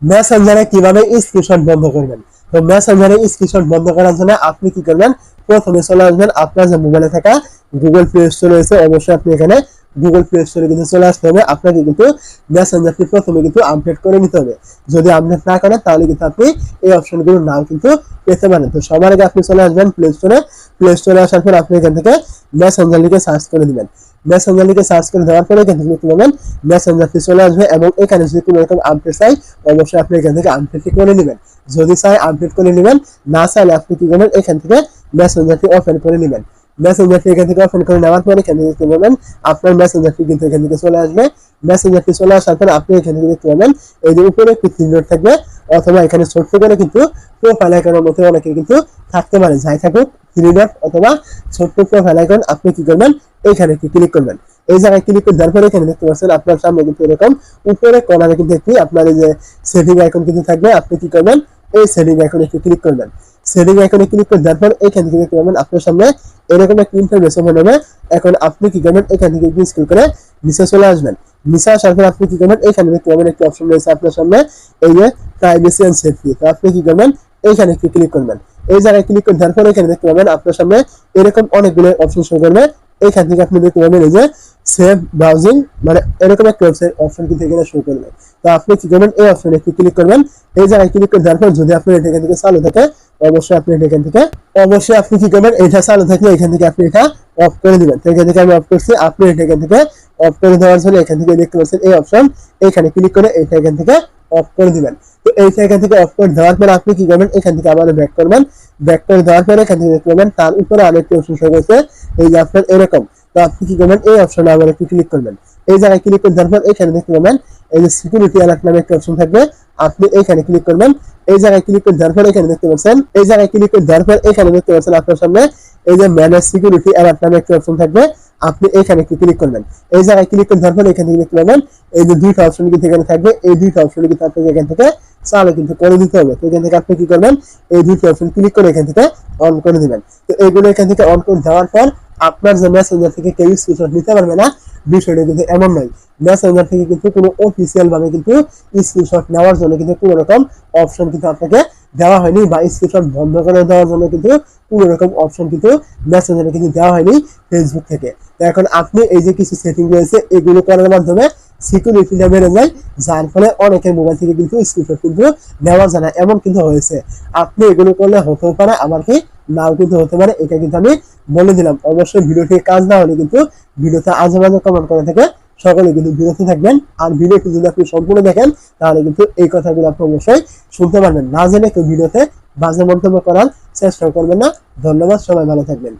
মেসেঞ্জারে কিভাবে স্ক্রিনশট বন্ধ করবেন। তো মেসেঞ্জারে স্ক্রিনশট বন্ধ করার জন্য আপনি কি করবেন, প্রথমে চলে আসবেন আপনার যে মোবাইলে থাকা গুগল প্লে স্টোর রয়েছে, অবশ্যই আপনি এখানে গুগল প্লে স্টোরে কিন্তু চলে আসতে হবে। আপনাকে কিন্তু মেসেঞ্জারটি প্রথমে কিন্তু আপডেট করে নিতে হবে। যদি আপডেট না করেন তাহলে কিন্তু আপনি এই অপশনগুলোর নাম কিন্তু পেতে পারেন। তো সবার আগে আপনি চলে আসবেন প্লে স্টোরে। প্লে স্টোরে আসার পর আপনি এখান থেকে মেসেঞ্জার লিখে সার্চ করে দিবেন। মেসেঞ্জার লিখে সার্চ করে দেওয়ার পরে এখান থেকে কি করবেন, মেসেঞ্জারটি চলে আসবে এবং এখানে যদি কোনো রকম আপডেট চাই অবশ্যই আপনি এখান থেকে আপডেটটি করে নেবেন। যদি চাই আপডেট করে নেবেন, না চাইলে আপনি কি করবেন, এখান থেকে মেসেঞ্জারটি ওপেন করে নেবেন। মেসেঞ্জারটি এখান থেকে ওপেন করে নেওয়ার পরে এখান থেকে কি করবেন, আপনার মেসেঞ্জারটি কিন্তু এখান থেকে চলে আসবে। মেসেঞ্জারটি চলে আসার পর আপনি এখান থেকে দেখতে পাবেন এই যে উপরে একটি থ্রি ডট থাকবে, অথবা এখানে ছোট্ট করে কিন্তু প্রোফাইল আইকনের মতো অনেকে কিন্তু থাকতে পারে, যাই থাকুক থ্রি ডট অথবা ছোট্ট প্রোফাইল আইকন আপনি কি করবেন, এইখানে একটি ক্লিক করবেন। এই জায়গায় ক্লিক করে দেওয়ার পরে এখানে দেখতে পাচ্ছেন আপনার সামনে কিন্তু এরকম উপরে কর্নারে কিন্তু একটি আপনার এই যে সেটিং আইকন কিন্তু থাকবে। আপনি কি করবেন, এই সেটিং আইকনে একটু ক্লিক করবেন। সেটিং আইকনে ক্লিক করে দেওয়ার পর এখান থেকে দেখতে পাবেন আপনার সামনে এরকম একটা ইনফরমেশন হবে। এখন আপনি কি করবেন, এখান থেকে স্ক্রল করে নিচে চলে আসবেন। নিচে আসার পর আপনি কি করবেন, এখানে দেখতে পাবেন একটি অপশন রয়েছে আপনার সামনে, এই যে প্রাইভেসি এন্ড সেফটি। তো আপনি কি করবেন, এইখানে একটু ক্লিক করবেন। এই জায়গায় ক্লিক করে দেওয়ার পর এখানে দেখতে পাবেন আপনার সামনে এরকম অনেকগুলো অপশন শো করবে। এখান থেকে আপনি দেখতে পাবেন এই যে সেভ ব্রাউজিং, মানে এরকম একটা ওয়েবসাইট অপশন কিন্তু এখানে শো করবে। তো আপনি কি করবেন, এই অপশনে একটু ক্লিক করবেন। এই জায়গায় ক্লিক করে দেওয়ার পর যদি আপনার এটা এখান থেকে চালু থাকে অবশ্যই আপনি এখান থেকে কি করবেন, এটা চালু থাকলে এখান থেকে আপনি এটা অফ করে দিবেন। তো এখান থেকে আমি অফ করছি, আপনি এটা এখান থেকে অফ করে দেওয়ার জন্য এখান থেকে দেখতে পাচ্ছেন এই অপশন, এখানে ক্লিক করে এটা এখান থেকে অফ করে দিবেন। তো এইটা এখান থেকে অফ করে দেওয়ার পর আপনি কি করবেন, এখান থেকে আবার ব্যাক করবেন। ব্যাক করে দেওয়ার পরে এখান থেকে দেখতে পাবেন তার উপরে আরেকটি অপশন শো করছে, এই যে আপনার এরকম। তো আপনি কি করবেন, এই অপশনে আবার একটু ক্লিক করবেন। এই জায়গায় ক্লিক করে দেওয়ার পর এখানে দেখতে পাবেন এই যে সিকিউরিটি অ্যালার্ট নামে একটা অপশন থাকবে, আপনি এইখানে ক্লিক করবেন। এই জায়গায় ক্লিক করে দেওয়ার পর এখানে দেখতে পাচ্ছেন, এই জায়গায় ক্লিক করে দেওয়ার পর এখানে দেখতে পাচ্ছেন আপনার সামনে এই যে ম্যানেজ সিকিউরিটি অ্যালার্ট নামে একটা অপশন থাকবে, আপনি এখানে একটু ক্লিক করবেন। এই জায়গায় ক্লিক করে দেওয়ার পর এখানে দেখতে পাবেন এই যে দুইটা অপশন কিন্তু এখানে থাকবে, এই দুইটা অপশন কিন্তু আপনাকে এখান থেকে চালু কিন্তু করে দিতে হবে। তো এখান থেকে আপনি কি করবেন, এই দুইটা অপশন ক্লিক করে এখান থেকে অন করে দিবেন। তো এইগুলো এখান থেকে অন করে দেওয়ার পর আপনার যে মেসেঞ্জার থেকে কেউ স্ক্রিনশট নিতে পারবে না, বিষয়টা কিন্তু এমন নয়। মেসেঞ্জার থেকে কিন্তু কোনো অফিসিয়াল ভাবে কিন্তু স্ক্রিনশট নেওয়ার জন্য কিন্তু কোনো রকম অপশন কিন্তু আপনাকে দেওয়া হয়নি, বা স্ক্রিনশট বন্ধ করে দেওয়ার জন্য কিন্তু কোনো রকম অপশন কিন্তু মেসেঞ্জারে কিন্তু দেওয়া হয়নি ফেসবুক থেকে। তো এখন আপনি এই যে কিছু সেটিং রয়েছে এগুলো করার মাধ্যমে সিকিউরিটিটা বেড়ে যায়, যার ফলে অনেকের মোবাইল থেকে কিন্তু স্ক্রিনশট কিন্তু নেওয়া যায় না, এমন কিন্তু হয়েছে। আপনি এগুলো করলে হতেও পারে, আবার কি নাও কিন্তু হতে পারে, এটা কিন্তু আমি বলে দিলাম। অবশ্যই ভিডিওটি কাজ না হলে কিন্তু ভিডিওতে আজে বাজে কমেন্ট করে থেকে সকলে কিন্তু বিরত থাকবেন। আর ভিডিওটি যদি আপনি সম্পূর্ণ দেখেন তাহলে কিন্তু এই কথাগুলো আপনি অবশ্যই শুনতে পারবেন। না জেনে কেউ ভিডিওতে বাজে মন্তব্য করার চেষ্টা করবেন না। ধন্যবাদ, সবাই ভালো থাকবেন।